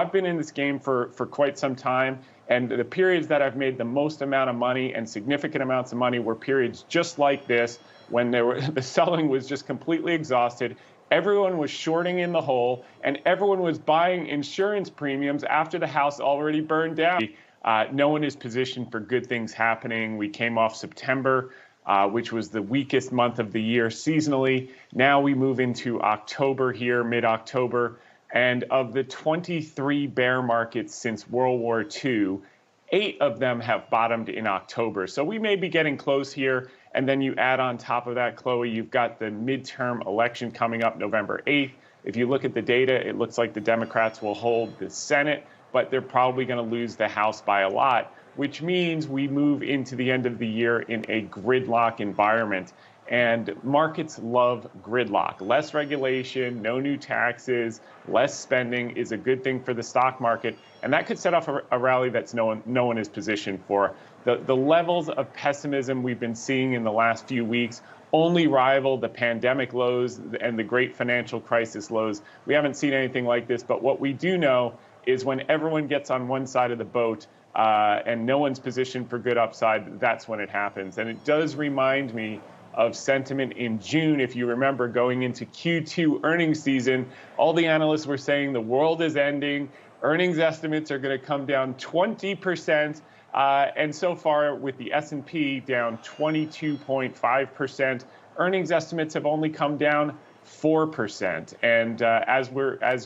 I've been in this game for quite some time, and the periods that I've made the most amount of money and significant amounts of money were periods just like this, when the selling was just completely exhausted. Everyone was shorting in the hole, and everyone was buying insurance premiums after the house already burned down. No one is positioned for good things happening. We came off September, which was the weakest month of the year seasonally. Now we move into October here, mid-October. And of the 23 bear markets since World War II, 8 of them have bottomed in October. So we may be getting close here. And then you add on top of that, Chloe, you've got the midterm election coming up November 8th. If you look at the data, it looks like the Democrats will hold the Senate, but they're probably going to lose the House by a lot, which means we move into the end of the year in a gridlock environment. And markets love gridlock. Less regulation, no new taxes, less spending is a good thing for the stock market. And that could set off a rally that's no one is positioned for. The levels of pessimism we've been seeing in the last few weeks only rival the pandemic lows and the great financial crisis lows. We haven't seen anything like this, but what we do know is when everyone gets on one side of the boat and no one's positioned for good upside, that's when it happens. And it does remind me of sentiment in June. If you remember, going into Q2 earnings season, all the analysts were saying the world is ending, earnings estimates are going to come down 20%, and so far with the S&P down 22.5%, earnings estimates have only come down 4%. And as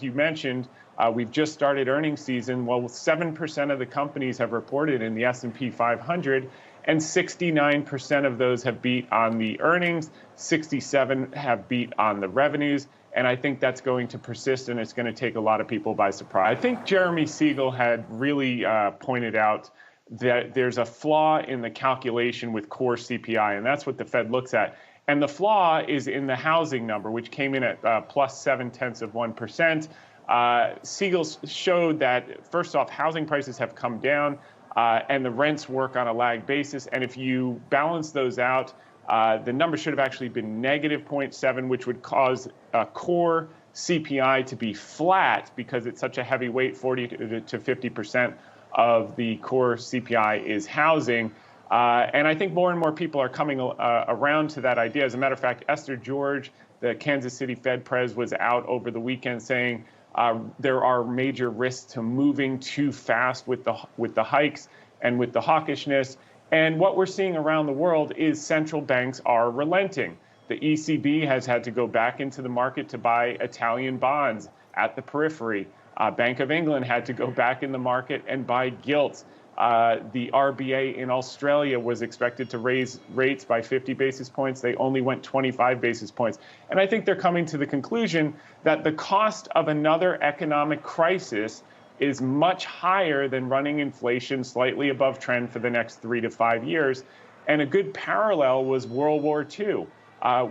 you mentioned, we've just started earnings season. Well, 7% of the companies have reported in the S&P 500, and 69% of those have beat on the earnings, 67 have beat on the revenues, and I think that's going to persist, and it's going to take a lot of people by surprise. I think Jeremy Siegel had really pointed out that there's a flaw in the calculation with core CPI, and that's what the Fed looks at. And the flaw is in the housing number, which came in at plus 0.7%. Siegel showed that, first off, housing prices have come down, and the rents work on a lag basis. And if you balance those out, the number should have actually been negative 0.7, which would cause core CPI to be flat because it's such a heavy weight, 40 to 50% of the core CPI is housing. And I think more and more people are coming around to that idea. As a matter of fact, Esther George, the Kansas City Fed pres, was out over the weekend saying there are major risks to moving too fast with the hikes and with the hawkishness. And what we're seeing around the world is central banks are relenting. The ECB has had to go back into the market to buy Italian bonds at the periphery. Bank of England had to go back in the market and buy gilts. The RBA in Australia was expected to raise rates by 50 basis points. They only went 25 basis points. And I think they're coming to the conclusion that the cost of another economic crisis is much higher than running inflation slightly above trend for the next 3 to 5 years. And a good parallel was World War II.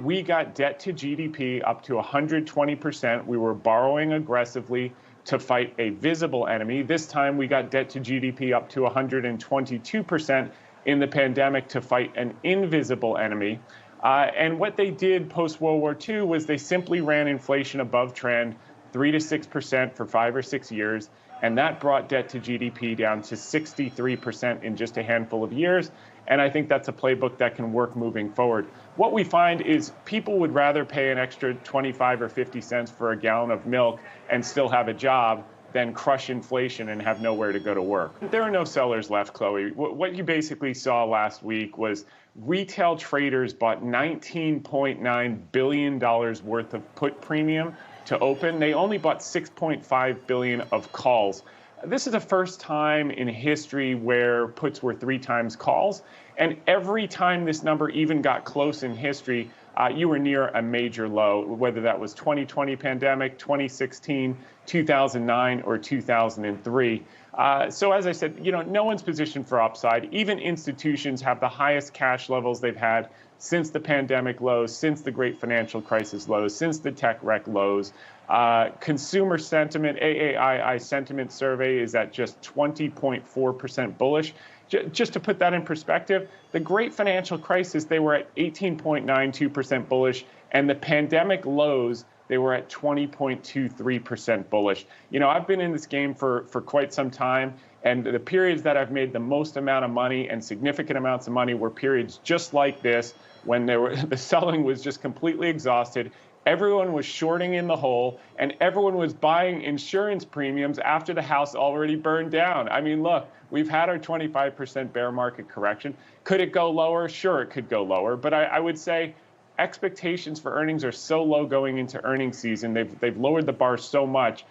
We got debt to GDP up to 120%. We were borrowing aggressively to fight a visible enemy. This time we got debt to GDP up to 122% in the pandemic to fight an invisible enemy. And what they did post-World War II was they simply ran inflation above trend, 3 to 6% for 5 or 6 years. And that brought debt to GDP down to 63% in just a handful of years. And I think that's a playbook that can work moving forward. What we find is people would rather pay an extra 25 or 50 cents for a gallon of milk and still have a job than crush inflation and have nowhere to go to work. There are no sellers left, Chloe. What you basically saw last week was retail traders bought $19.9 billion worth of put premium to open. They only bought $6.5 billion of calls. This is the first time in history where puts were 3 times calls. And every time this number even got close in history, you were near a major low, whether that was 2020 pandemic, 2016, 2009, or 2003. So as I said, no one's positioned for upside. Even institutions have the highest cash levels they've had since the pandemic lows, since the great financial crisis lows, since the tech wreck lows. Consumer sentiment, AAII sentiment survey is at just 20.4% bullish. Just to put that in perspective, the great financial crisis, they were at 18.92% bullish, and the pandemic lows they were at 20.23% bullish. You know, I've been in this game for quite some time, and the periods that I've made the most amount of money and significant amounts of money were periods just like this, when the selling was just completely exhausted. Everyone was shorting in the hole, and everyone was buying insurance premiums after the house already burned down. I mean, look, we've had our 25% bear market correction. Could it go lower? Sure, it could go lower. But I would say expectations for earnings are so low going into earnings season. They've lowered the bar so much.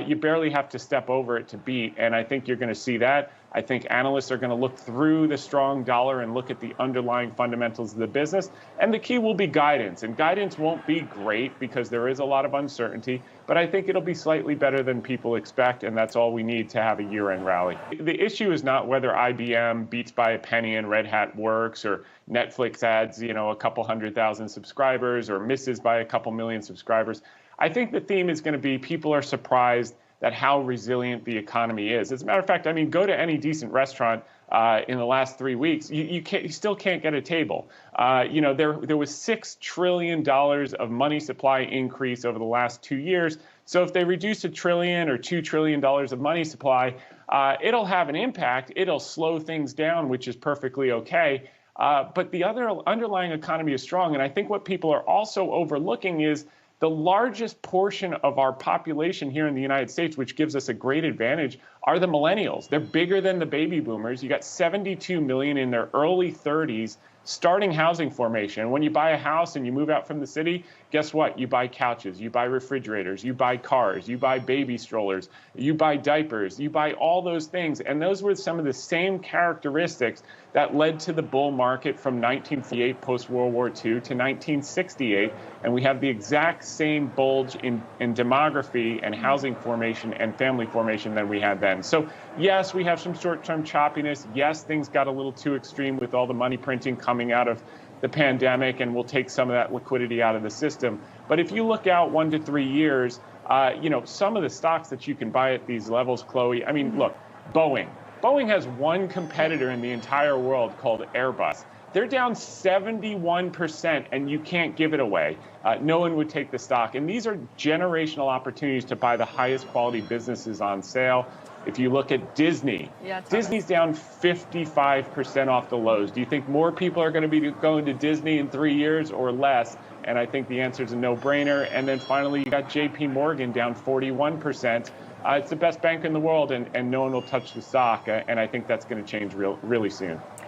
You barely have to step over it to beat. And I think you're going to see that. I think analysts are going to look through the strong dollar and look at the underlying fundamentals of the business. And the key will be guidance. And guidance won't be great because there is a lot of uncertainty. But I think it'll be slightly better than people expect. And that's all we need to have a year-end rally. The issue is not whether IBM beats by a penny and Red Hat works, or Netflix adds, you know, a couple 100,000 subscribers, or misses by a couple million subscribers. I think the theme is going to be people are surprised at how resilient the economy is. As a matter of fact, I mean, go to any decent restaurant in the last 3 weeks, you still can't get a table. You know, there was $6 trillion of money supply increase over the last 2 years. So if they reduce $1 trillion or $2 trillion of money supply, it'll have an impact. It'll slow things down, which is perfectly okay. But the underlying economy is strong. And I think what people are also overlooking is the largest portion of our population here in the United States, which gives us a great advantage, are the millennials. They're bigger than the baby boomers. You got 72 million in their early 30s starting housing formation. When you buy a house and you move out from the city, guess what? You buy couches, you buy refrigerators, you buy cars, you buy baby strollers, you buy diapers, you buy all those things. And those were some of the same characteristics that led to the bull market from 1948 post-World War II to 1968. And we have the exact same bulge in demography and housing formation and family formation than we had then. So yes, we have some short-term choppiness. Yes, things got a little too extreme with all the money printing coming out of the pandemic, and we'll take some of that liquidity out of the system. But if you look out 1 to 3 years, you know, some of the stocks that you can buy at these levels, Chloe, I mean, look, Boeing. Boeing has one competitor in the entire world called Airbus. They're down 71%, and you can't give it away. No one would take the stock. And these are generational opportunities to buy the highest quality businesses on sale. If you look at Disney, Disney's down 55% off the lows. Do you think more people are going to be going to Disney in 3 years or less? And I think the answer is a no-brainer. And then finally, you got JPM down 41%. It's the best bank in the world, and no one will touch the stock. And I think that's going to change really soon.